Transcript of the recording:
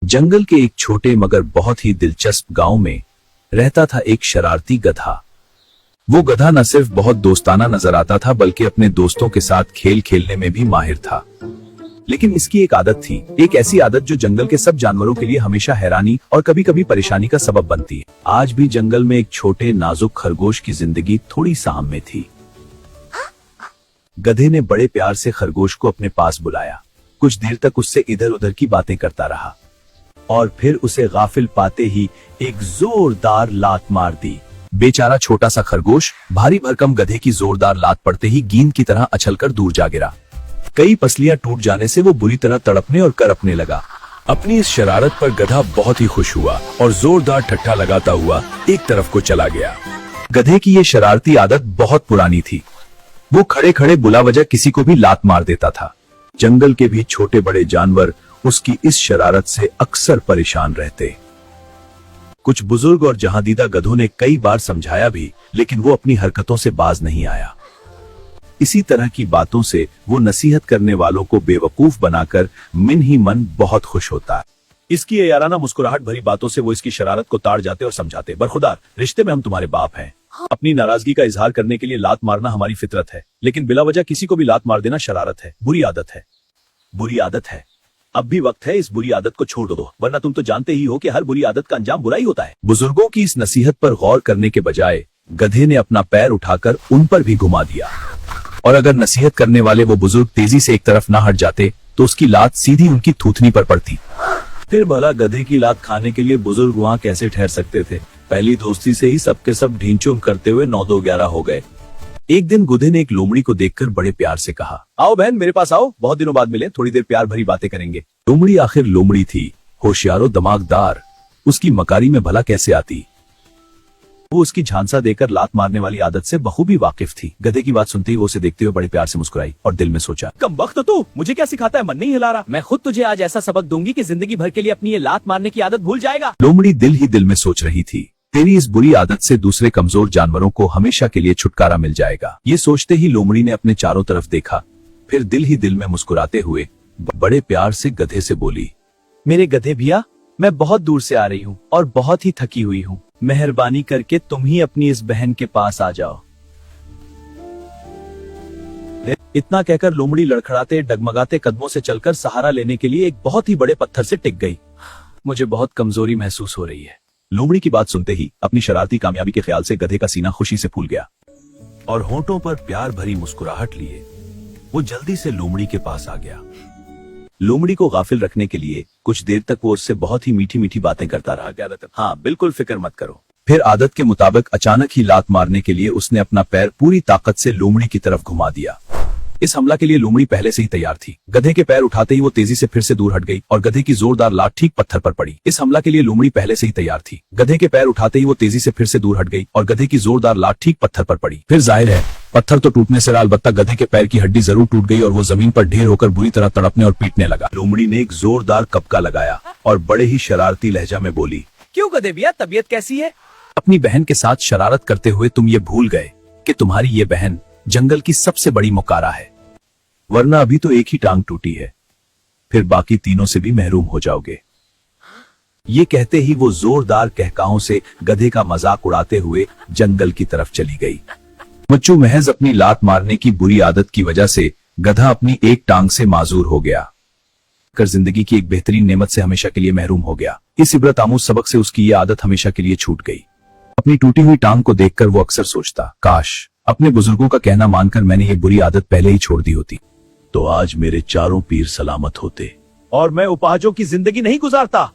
जंगल के एक छोटे मगर बहुत ही दिलचस्प गांव में रहता था एक शरारती गधा। वो गधा न सिर्फ बहुत दोस्ताना नजर आता था बल्कि अपने दोस्तों के साथ खेल खेलने में भी माहिर था। लेकिन इसकी एक आदत थी, एक ऐसी आदत जो जंगल के सब जानवरों के लिए हमेशा हैरानी और कभी कभी परेशानी का सबब बनती है। आज भी जंगल में एक छोटे नाजुक खरगोश की जिंदगी थोड़ी साम में थी। गधे ने बड़े प्यार से खरगोश को अपने पास बुलाया। कुछ देर तक उससे इधर उधर की बातें करता रहा और फिर उसे गाफिल पाते ही एक जोरदार लात मार दी। बेचारा छोटा सा खरगोश भारी भरकम गधे की जोरदार लात पड़ते ही गेंद की तरह अछलकर दूर जा गिरा। कई पसलियां टूट जाने से वो बुरी तरह तड़पने और करपने लगा। अपनी इस शरारत पर गधा बहुत ही खुश हुआ और जोरदार ठट्ठा लगाता हुआ एक तरफ को चला गया। गधे की ये शरारती आदत बहुत पुरानी थी। वो खड़े खड़े बुला वजह किसी को भी लात मार देता था। जंगल के भी छोटे बड़े जानवर उसकी इस शरारत से अक्सर परेशान रहते। कुछ बुजुर्ग और जहांदीदा गधों ने कई बार समझाया भी, लेकिन वो अपनी हरकतों से बाज नहीं आया। इसी तरह की बातों से वो नसीहत करने वालों को बेवकूफ बनाकर मन ही मन बहुत खुश होता है। इसकी ये याराना मुस्कुराहट भरी बातों से वो इसकी शरारत को ताड़ जाते और समझाते। बरखुदार, रिश्ते में हम तुम्हारे बाप हैं। अपनी नाराजगी का इजहार करने के लिए लात मारना हमारी फितरत है, लेकिन बिला वजह किसी को भी लात मार देना शरारत है, बुरी आदत है। बुरी आदत है। अब भी वक्त है इस बुरी आदत को छोड़ दो, वरना तुम तो जानते ही हो कि हर बुरी आदत का अंजाम बुरा ही होता है। बुजुर्गों की इस नसीहत पर गौर करने के बजाय गधे ने अपना पैर उठाकर उन पर भी घुमा दिया, और अगर नसीहत करने वाले वो बुजुर्ग तेजी से एक तरफ ना हट जाते तो उसकी लात सीधी उनकी थूथनी पर पड़ती। फिर भला गधे की लात खाने के लिए बुजुर्ग वहाँ कैसे ठहर सकते थे। पहली दोस्ती से ही सबके सब ढींचों करते हुए 9-2-11 हो गए। एक दिन गधे ने एक लोमड़ी को देखकर बड़े प्यार से कहा, आओ बहन, मेरे पास आओ, बहुत दिनों बाद मिले, थोड़ी देर प्यार भरी बातें करेंगे। लोमड़ी आखिर लोमड़ी थी, होशियारो दिमागदार, उसकी मकारी में भला कैसे आती। वो उसकी झांसा देकर लात मारने वाली आदत से बखूबी वाकिफ थी। गधे की बात सुनते ही वो उसे देखते हुए बड़े प्यार से मुस्कुराई और दिल में सोचा, कमबख्त तू, मुझे क्या सिखाता है, मन नहीं हिला रहा। मैं खुद तुझे आज ऐसा सबक दूंगी कि जिंदगी भर के लिए अपनी ये लात मारने की आदत भूल जाएगा। लोमड़ी दिल ही दिल में सोच रही थी, तेरी इस बुरी आदत से दूसरे कमजोर जानवरों को हमेशा के लिए छुटकारा मिल जाएगा। ये सोचते ही लोमड़ी ने अपने चारों तरफ देखा, फिर दिल ही दिल में मुस्कुराते हुए बड़े प्यार से गधे से बोली, मेरे गधे भैया, मैं बहुत दूर से आ रही हूँ और बहुत ही थकी हुई हूँ। मेहरबानी करके तुम ही अपनी इस बहन के पास आ जाओ। इतना कहकर लोमड़ी लड़खड़ाते डगमगाते कदमों से चलकर सहारा लेने के लिए एक बहुत ही बड़े पत्थर से टिक गई। मुझे बहुत कमजोरी महसूस हो रही है। लोमड़ी की बात सुनते ही अपनी शरारती कामयाबी के ख्याल से गधे का सीना खुशी से फूल गया और होंठों पर प्यार भरी मुस्कुराहट लिए वो जल्दी से लोमड़ी के पास आ गया। लोमड़ी को गाफिल रखने के लिए कुछ देर तक वो उससे बहुत ही मीठी मीठी बातें करता रहा। हाँ, बिल्कुल फिक्र मत करो। फिर आदत के मुताबिक अचानक ही लात मारने के लिए उसने अपना पैर पूरी ताकत से लोमड़ी की तरफ घुमा दिया। इस हमला के लिए लोमड़ी पहले से ही तैयार थी। गधे के पैर उठाते ही वो तेजी से फिर से दूर हट गई और गधे की जोरदार लात ठीक पत्थर पर पड़ी। इस हमला के लिए लोमड़ी पहले से ही तैयार थी। गधे के पैर उठाते ही वो तेजी से फिर से दूर हट गई और गधे की जोरदार लात ठीक पत्थर पर पड़ी। फिर जाहिर है पत्थर तो टूटने से अलबत्ता गधे के पैर की हड्डी जरूर टूट गई और वो जमीन पर ढेर होकर बुरी तरह तड़पने और पीटने लगा। लोमड़ी ने एक जोरदार कपका लगाया और बड़े ही शरारती लहजा में बोली, क्यों गधे भैया, तबीयत कैसी है? अपनी बहन के साथ शरारत करते हुए तुम ये भूल गए कि तुम्हारी ये बहन जंगल की सबसे बड़ी मुकारा है, वरना अभी तो एक ही टांग टूटी है, फिर बाकी तीनों से भी महरूम हो जाओगे। ये कहते ही वो जोरदार कहकाओं से गधे का मजाक उड़ाते हुए जंगल की तरफ चली गई। मच्चू महज अपनी लात मारने की बुरी आदत की वजह से गधा अपनी एक टांग से माजूर हो गया कर जिंदगी की एक बेहतरीन नेमत से हमेशा के लिए महरूम हो गया। इस इबरत आमूज सबक से उसकी ये आदत हमेशा के लिए छूट गई। अपनी टूटी हुई टांग को देखकर वो अक्सर सोचता, काश अपने बुजुर्गों का कहना मानकर मैंने ये बुरी आदत पहले ही छोड़ दी होती, तो आज मेरे चारों पीर सलामत होते और मैं उपाजों की जिंदगी नहीं गुजारता।